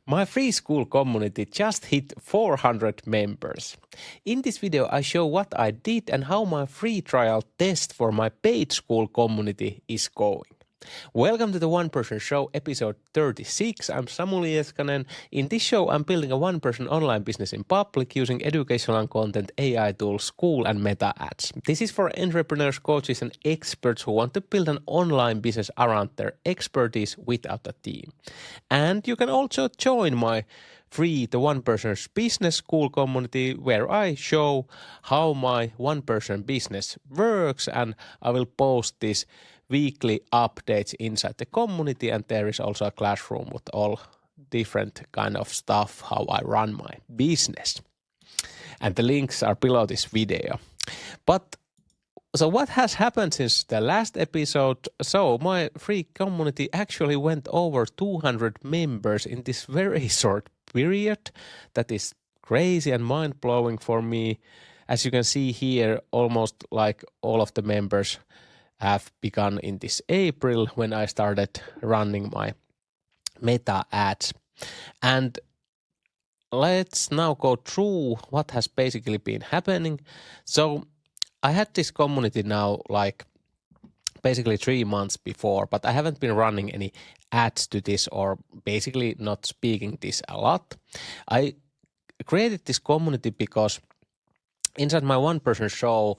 My free school community just hit 400 members. In this video, I show what I did and how my free trial test for my paid school community is going. Welcome to the One Person Show, episode 36. I'm Samuli Eskanen. In this show, I'm building a one-person online business in public using educational content, AI tools, Skool, and Meta ads. This is for entrepreneurs, coaches, and experts who want to build an online business around their expertise without a team. And you can also join my free The One Person's Business School community where I show how my one-person business works, and I will post this weekly updates inside the community, and there is also a classroom with all different kind of stuff, how I run my business. And the links are below this video. But so what has happened since the last episode? So my free community actually went over 200 members in this very short period. That is crazy and mind-blowing for me. As you can see here, almost like all of the members have begun in this April when I started running my Meta ads. And let's now go through what has basically been happening. So I had this community now like basically 3 months before, but I haven't been running any ads to this or basically not speaking this a lot. I created this community because inside my one-person show,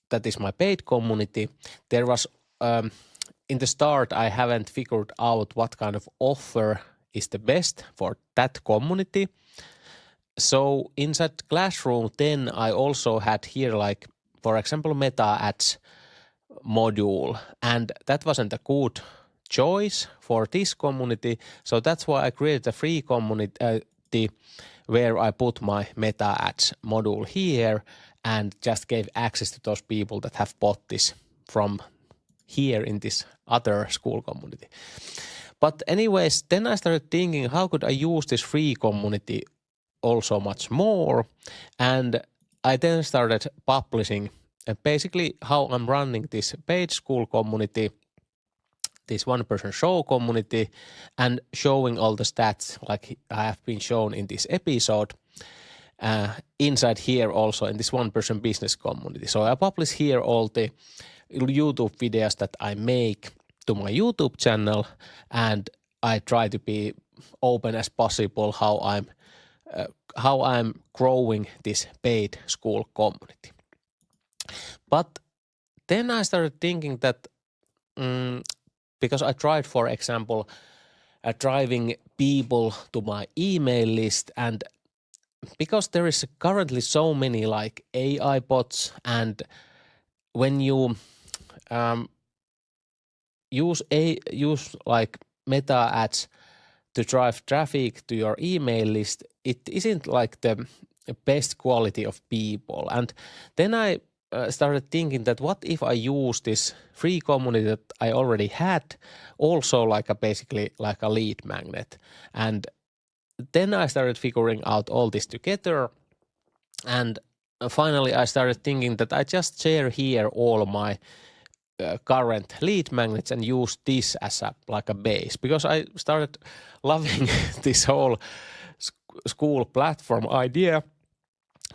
that is my paid community, there was, in the start, I haven't figured out what kind of offer is the best for that community. So inside Classroom, then I also had here like, for example, Meta ads module, and that wasn't a good choice for this community. So that's why I created a free community where I put my Meta ads module here and just gave access to those people that have bought this from here in this other school community. But anyways, then I started thinking, how could I use this free community also much more? And I then started publishing basically how I'm running this paid school community, this one-person show community, and showing all the stats like I have been shown in this episode. Inside here also in this one-person business community. So I publish here all the YouTube videos that I make to my YouTube channel, and I try to be open as possible how I'm growing this paid school community. But then I started thinking that because I tried, for example, driving people to my email list, and because there is currently so many like AI bots, and when you use like Meta ads to drive traffic to your email list, it isn't like the best quality of people. And then I started thinking that what if I use this free community that I already had also like basically like a lead magnet. And then I started figuring out all this together, and finally I started thinking that I just share here all my current lead magnets and use this as like a base, because I started loving this whole school platform idea,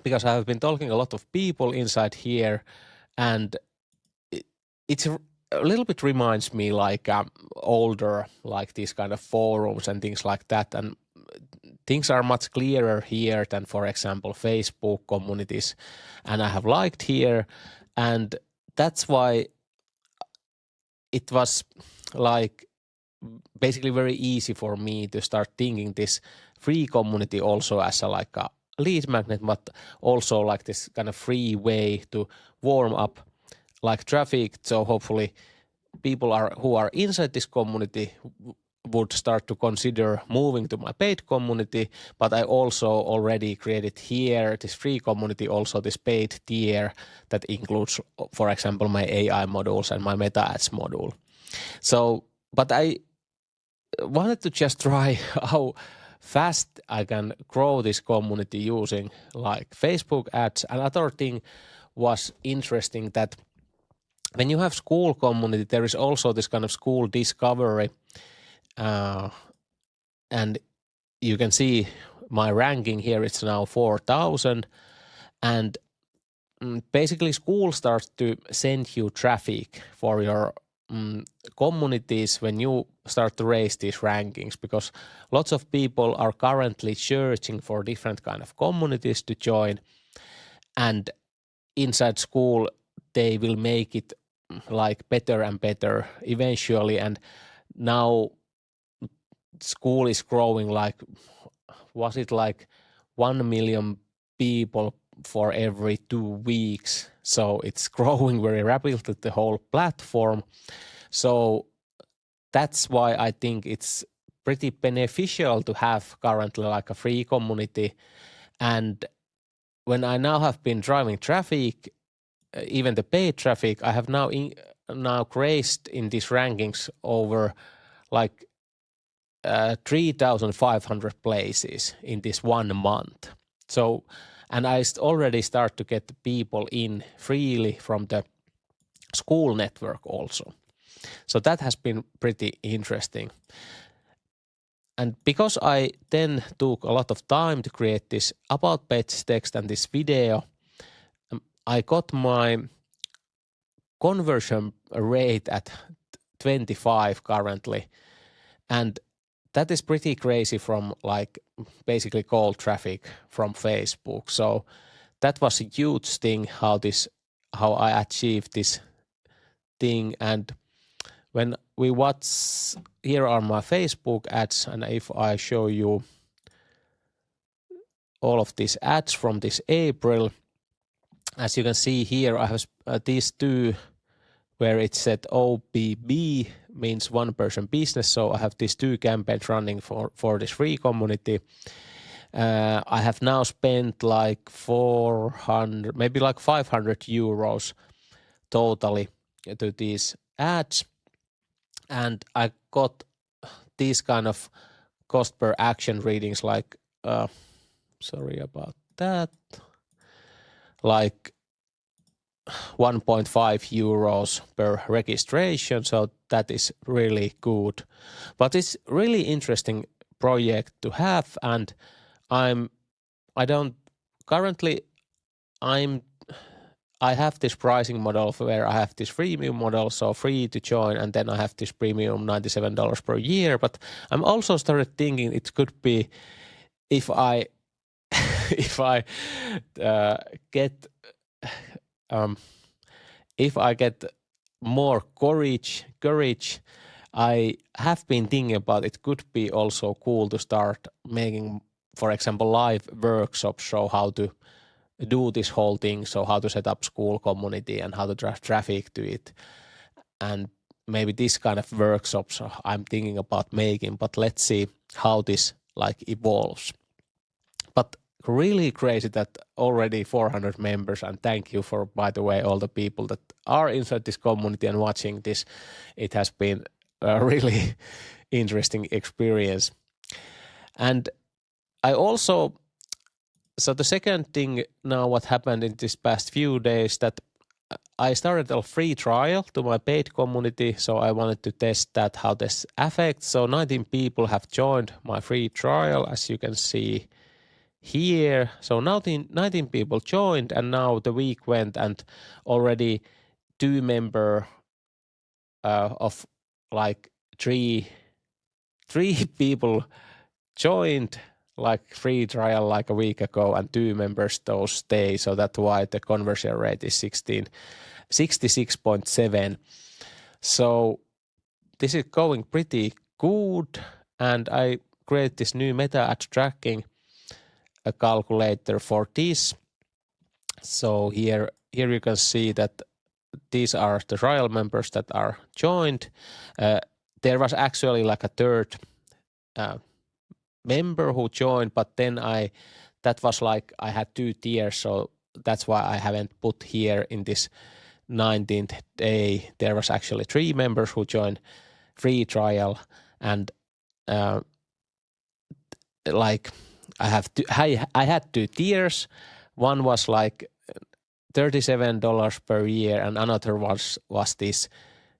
because I have been talking a lot of people inside here, and it's a little bit reminds me like older, like these kind of forums and things like that, and things are much clearer here than, for example, Facebook communities, and I have liked here, and that's why it was like basically very easy for me to start thinking this free community also as like a lead magnet, but also like this kind of free way to warm up like traffic. So hopefully people who are inside this community would start to consider moving to my paid community. But I also already created here this free community, also this paid tier that includes, for example, my AI modules and my Meta ads module. So, but I wanted to just try how fast I can grow this community using like Facebook ads. Another thing was interesting that when you have school community, there is also this kind of school discovery, and you can see my ranking here, it's now 4,000. And basically Skool starts to send you traffic for your communities when you start to raise these rankings, because lots of people are currently searching for different kind of communities to join, and inside Skool they will make it like better and better eventually. And now Skool is growing like, was it like 1 million people for every 2 weeks? So it's growing very rapidly, the whole platform. So that's why I think it's pretty beneficial to have currently like a free community. And when I now have been driving traffic, even the paid traffic, I have now raised in these rankings over like 3,500 places in this 1 month. So, and I already start to get people in freely from the Skool network also. So that has been pretty interesting. And because I then took a lot of time to create this about page text and this video, I got my conversion rate at 25 currently. And that is pretty crazy from like basically cold traffic from Facebook. So that was a huge thing how I achieved this thing. And when we watch, here are my Facebook ads, and if I show you all of these ads from this April, as you can see here, I have these two where it said OPB, means one person business. So I have these two campaigns running for this free community. I have now spent like 400, maybe like 500 euros totally to these ads. And I got these kind of cost per action readings like, sorry about that, like 1.5 euros per registration. So that is really good. But it's really interesting project to have. And I have this pricing model where I have this freemium model, so free to join, and then I have this premium $97 per year. But I'm also started thinking it could be if I if I get if I get more courage, I have been thinking about it could be also cool to start making, for example, live workshops, show how to do this whole thing, so how to set up Skool community and how to drive traffic to it. And maybe this kind of workshops I'm thinking about making, but let's see how this like evolves. But really crazy that already 400 members, and thank you for, by the way, all the people that are inside this community and watching this. It has been a really interesting experience. And I also, so the second thing now what happened in this past few days, that I started a free trial to my paid community, so I wanted to test that, how this affects. So 19 people have joined my free trial, as you can see here. So now 19 people joined, and now the week went and already 2 member of like three people joined like free trial like a week ago, and 2 members those stay. So that's why the conversion rate is 66.7. So this is going pretty good, and I create this new meta ad tracking a calculator for this. So here you can see that these are the trial members that are joined. There was actually like a third member who joined, but then that was like I had 2 tiers, so that's why I haven't put here in this 19th day. There was actually 3 members who joined free trial, and like I had 2 tiers. One was like $37 per year, and another was this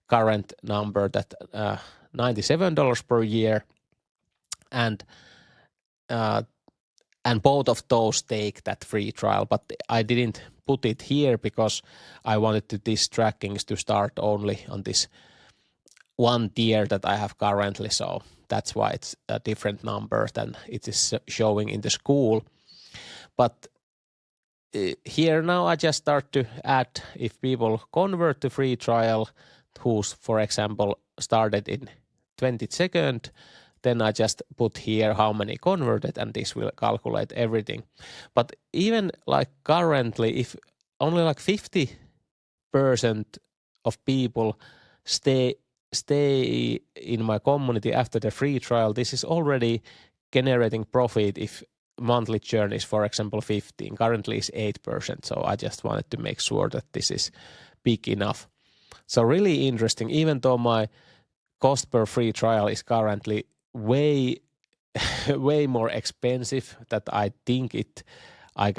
current number that $97 per year. And and both of those take that free trial, but I didn't put it here because I wanted this tracking to start only on this one tier that I have currently, so that's why it's a different number than it is showing in the Skool. But here now I just start to add if people convert to free trial, who's, for example, started in 22nd, then I just put here how many converted and this will calculate everything. But even like currently, if only like 50% of people stay in my community after the free trial, this is already generating profit if monthly churn is, for example, 15. Currently is 8%, so I just wanted to make sure that this is big enough. So really interesting, even though my cost per free trial is currently way more expensive that I think I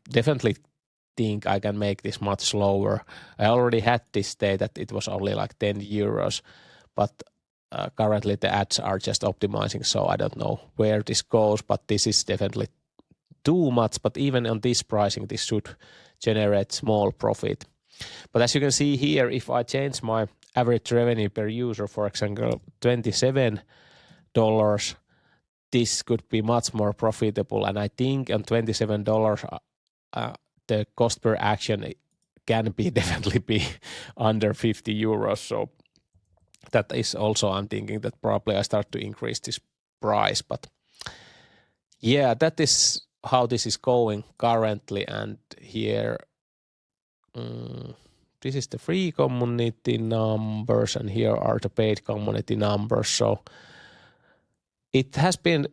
definitely think I can make this much lower. I already had this day that it was only like 10 euros, but currently the ads are just optimizing, so I don't know where this goes, but this is definitely too much. But even on this pricing, this should generate small profit. But as you can see here, if I change my average revenue per user, for example, $27, this could be much more profitable. And I think on $27, the cost per action can be definitely be under 50 euros. So that is also, I'm thinking that probably I start to increase this price. But yeah, that is how this is going currently. And here, this is the free community numbers, and here are the paid community numbers. So it has been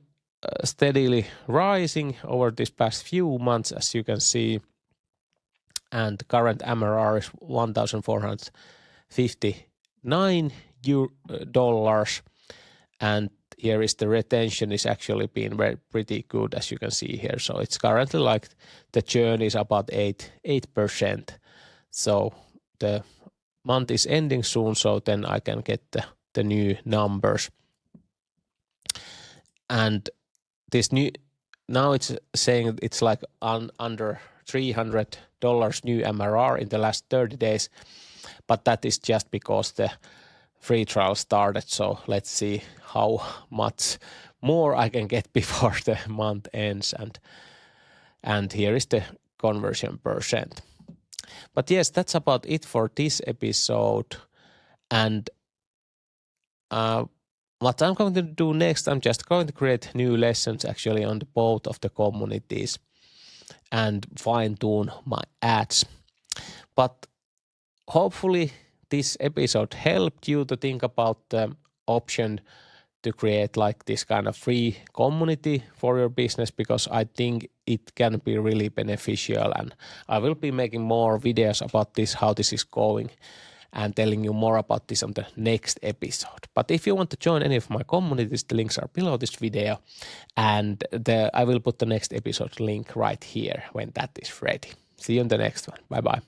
steadily rising over this past few months, as you can see. And current MRR is $1,459. And here is the retention is actually been pretty good, as you can see here. So it's currently like the churn is about 8%. So the month is ending soon, so then I can get the new numbers. And this new, now it's saying it's like under $300 new MRR in the last 30 days, but that is just because the free trial started. So let's see how much more I can get before the month ends. And here is the conversion percent. But yes, that's about it for this episode. And what I'm going to do next, I'm just going to create new lessons actually on both of the communities and fine-tune my ads. But hopefully this episode helped you to think about the option to create like this kind of free community for your business, because I think it can be really beneficial, and I will be making more videos about this, how this is going, and telling you more about this on the next episode. But if you want to join any of my communities, the links are below this video, and I will put the next episode link right here when that is ready. See you in the next one. Bye bye.